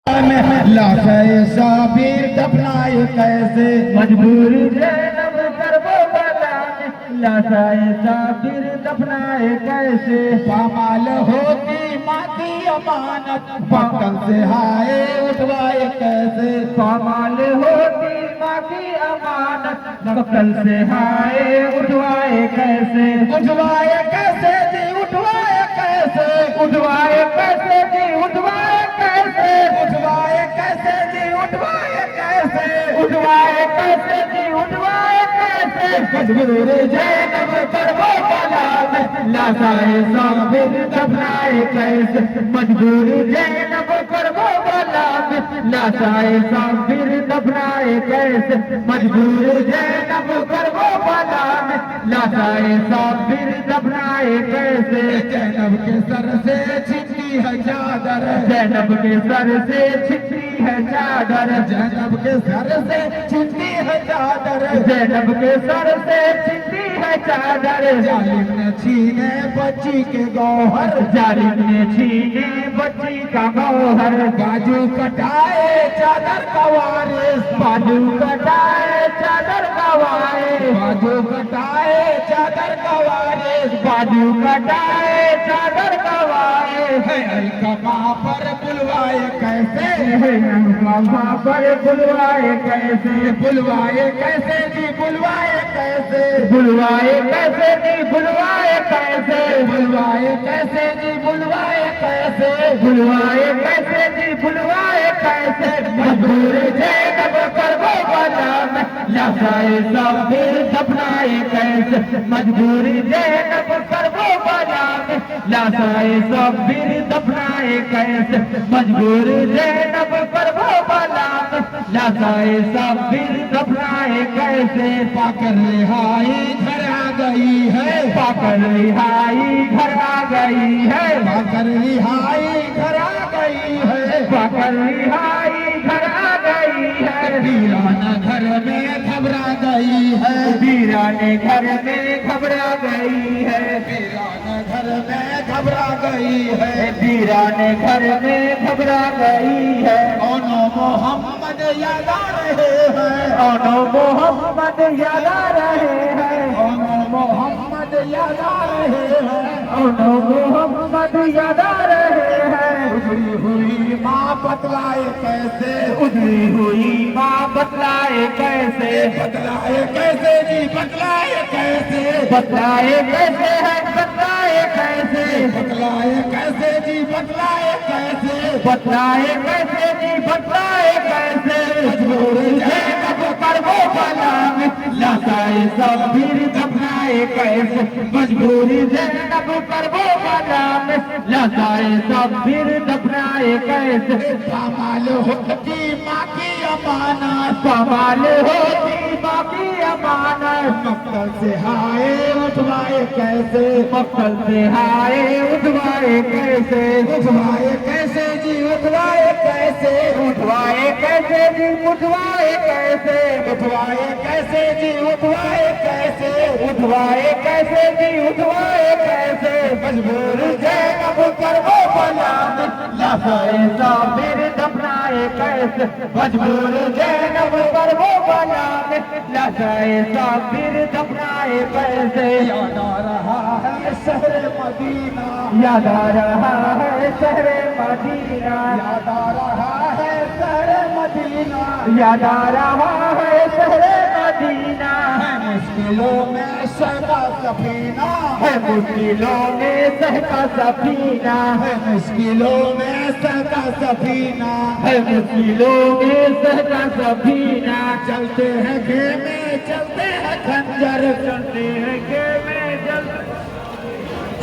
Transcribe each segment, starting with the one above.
लाशे साबिर दफनाए कैसे मजबूर जैनब करबो बला में लाशे साबिर दफनाए कैसे। पामाल होती माँ की अमानत पकड़ से हाय उठवाए कैसे। पामाल होती माँ की अमानत पकड़ से हाय उठवाए कैसे। उठवाए कैसे जी उठवाए कैसे। उठवाए कैसे जी उठवाए कैसे। उठवाए कैसे जी उठवाए कैसे। उठवाए कैसे जी उठवाए कैसे। मजबूर जैनब करबो बला में लाशाए साबिर दफनाए कैसे। मजबूर जैनब करबो बला में लाशाए साबिर दफनाए कैसे। मजबूर जैनब करबो बला में लाशाए साबिर दफनाए कैसे। जैनब के सर से छिपी है चादर। जैनब के सर से छिपी है चादर। जैनब के सर से छिपी है चादर। जैनब के सर से छिपी है चादर। जालिम ने छीने बच्ची के गौहर। जालिम ने छीने बच्ची का गौहर। बाजू कटाए चादर का वारिस। बाजू कटाए चादर का वारिस। बाजू कटाए चादर का वारिस। बाजू कटाए चादर का वारिस। है अलकमा पर बुलवाए कैसे। अलकमा पर बुलवाए कैसे। बुलवाए कैसे जी बुलवाए कैसे। बुलवाए कैसे जी बुलवाए कैसे। बुलवाए कैसे जी बुलवाए कैसे। बुलवाए कैसे जी बुलवाए कैसे। मजबूर जैनब करबो बला में लाशाए साबिर दफनाए कैसे। मजबूर जैनब करबो बला में लाशाए साबिर दफनाए कैसे। मजबूर जैनब करबो बला में लाशाए साबिर दफनाए कैसे। पाकर रिहाई घर आ गई है। पाकर रिहाई घर आ गई है। पाकर रिहाई घर आ गई है। पाकर रिहाई घर आ गई है। वीराना घर में घबरा गई है। वीराने घर में घबरा गई है। वीराना घर में घबरा गई है। वीराने घर में घबरा गई है। ओनो मोहम्मद याद आ रहे हैं। ओनो मोहम्मद याद आ रहे हैं। ओनो मोहम्मद याद आ रहे हैं। ओनो मोहम्मद याद आ रहे हैं। उजड़ी हुई माँ बतलाए कैसे। उजड़ी हुई माँ बतलाए कैसे। बतलाए कैसे जी बतलाए कैसे। बतलाए कैसे है बतलाए कैसे। बतलाए कैसे जी बतलाए कैसे। बतलाए कैसे जी बतलाए कैसे। मजबूर जैनब करबो बला में लाशाए साबिर दफनाए कैसे। मजबूरी जैनब करबो बला में लाशाए साबिर दफनाए कैसे। पामाल होती माँ की अमानत। पामाल होती माँ की अमानत। मक्तल से हाय उठवाए कैसे। मक्तल से हाय उठवाए कैसे। उठवाए कैसे जी उठवाए कैसे। उठवाए कैसे जी उठवाए कैसे। उठवाए कैसे जी उठवाए कैसे। उठवाए कैसे जी उठवाए कैसे। मजबूर जैनब करबो बला में लाशाए साबिर दफनाए कैसे। मजबूर जैनब करबो बला में लाशाए साबिर दफनाए कैसे। याद आ रहा है शहर मदीना। याद आ रहा है शहर मदीना। याद आ रहा है शहर मदीना। याद आ रहा है शहर मदीना। है मुश्किलों में सहका सफीना। है मुश्किलों में सहका सफीना। है मुश्किलों में सहका सफीना। है मुश्किलों में सहका सफीना। चलते हैं खेमे चलते हैं खंजर। चलते हैं खेमे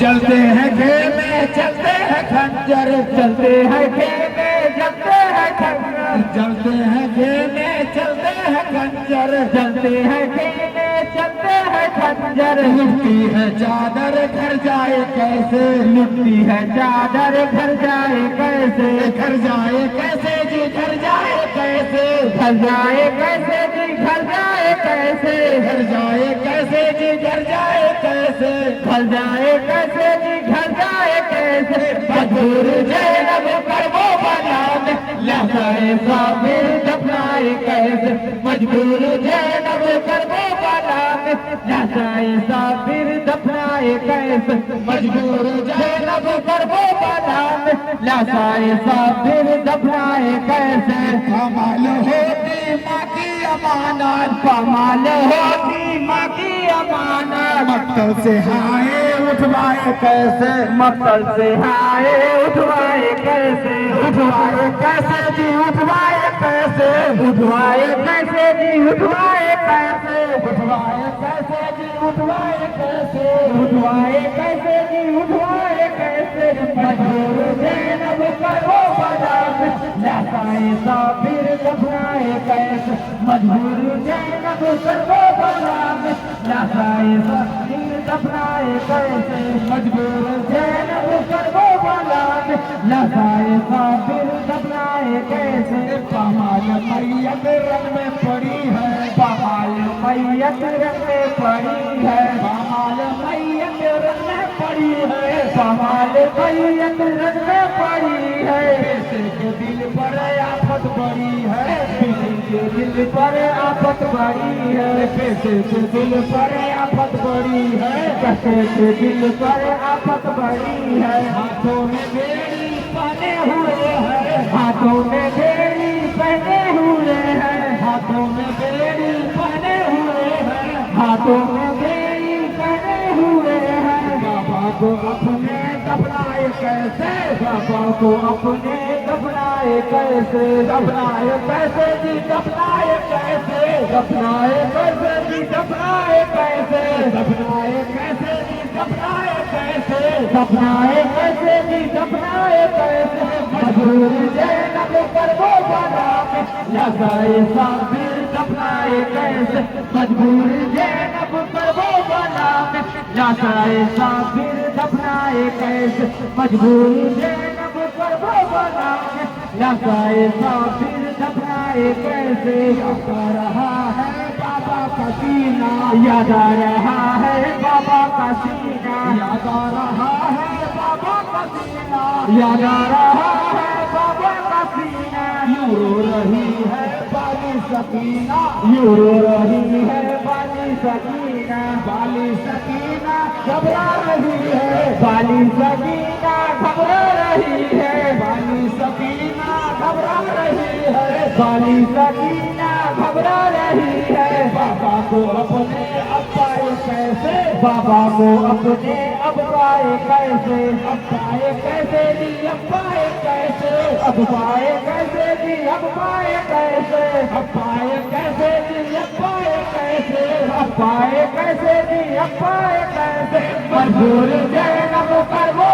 चलते हैं खेमे चलते हैं खंजर। चलते हैं खेमे चलते हैं खंजर। चलते हैं खेमे चलते हैं खंजर। चलते हैं खेमे चलते हैं खंजर। लुटती है चादर घर जाए कैसे। लुटती है चादर घर जाए कैसे। घर जाए कैसे जी घर जाए कैसे। घर जाए कैसे जी घर जाए कैसे। घर जाए कैसे जी घर जाए कैसे। घर जाए कैसे जी घर जाए कैसे। मजबूर जैनब करबो बला में जाए साबिर दफनाए कैसे, मजबूर जैनब कर वो बाला में, न जाए साबिर दफनाए कैसे, मजबूर जैनब कर वो बाला में, न जाए साबिर दफनाए कैसे। कमाल होती माँ की अमानत, कमाल होती माँ की अमानत, मक्तल से हाय उठवाए कैसे, मक्तल से हाय उठवाए कैसे, उठवाए कैसे जी उठवाए कैसे, उठवाए कैसे जी उठवाए कैसे, उठवाए कैसे जी उठवाए कैसे, उठवाए कैसे जी उठवाए कैसे, मजबूर जैनब कर वो बाला में, लासाए साबिर दफनाए कैसे, मजबूर जैनब कर वो बाला में, लासाए साबिर दफनाए कैसे, मजबूर जैनब कर वो बाला में, लासाए साबिर दफनाए कैसे। कमाल मैयत रंग में पड़ी है, कमाल मैयत रंग में पड़ी है, कमाल मैयत रंग में पड़ी है, कमाल मैयत रंग में पड़ी है, कैसे के दिल पर आफत बड़ी है, के दिल पर आफत बड़ी है, कैसे के दिल पर आफत बड़ी है, कैसे के दिल पर आफत बड़ी है। हाथों में बेड़ी पहने हुए हैं, हाथों में बेड़ी पहने हुए हैं, हाथों में बेड़ी पहने हुए हैं, हाथों में बेड़ी पहने हुए हैं। बाबा को अपने दफनाए कैसे, बाबा को अपने दफनाए कैसे, दफनाए कैसे जी दफनाए कैसे, दफनाए कैसे जी दफनाए कैसे, दफनाए कैसे जी दफनाए कैसे, दफनाए कैसे जी दफनाए कैसे, मजबूर जैनब कर वो बाला में, लगाए साबिर दफनाए कैसे, मजबूर जैनब कर वो बाला में, लगाए साबिर दफनाए कैसे, मजबूर जैनब कर वो बाला में, लगाए साबिर दफनाए कैसे। याद आ रहा है बाबा का सीना, याद आ रहा है बाबा का सीना, याद आ रहा है बाबा का सीना, याद आ रहा है बाबा का सीना, यूं रो रही है बाली सकीना, यूं रो रही है बाली सकीना, बाली सकीना घबरा रही है, बाली सकीना घबरा रही है, बाली सकीना घबरा रही है, बाली सकीना घबरा रही है। बाबा को अपने अब्बाए कैसे, बाबा को अपने अब पाए कैसे, अब पाए कैसे जी अब पाए कैसे, अब पाए कैसे जी अब पाए कैसे, अब पाए कैसे जी अब पाए कैसे, अब पाए कैसे जी अब पाए कैसे, मजबूर जैनब कर वो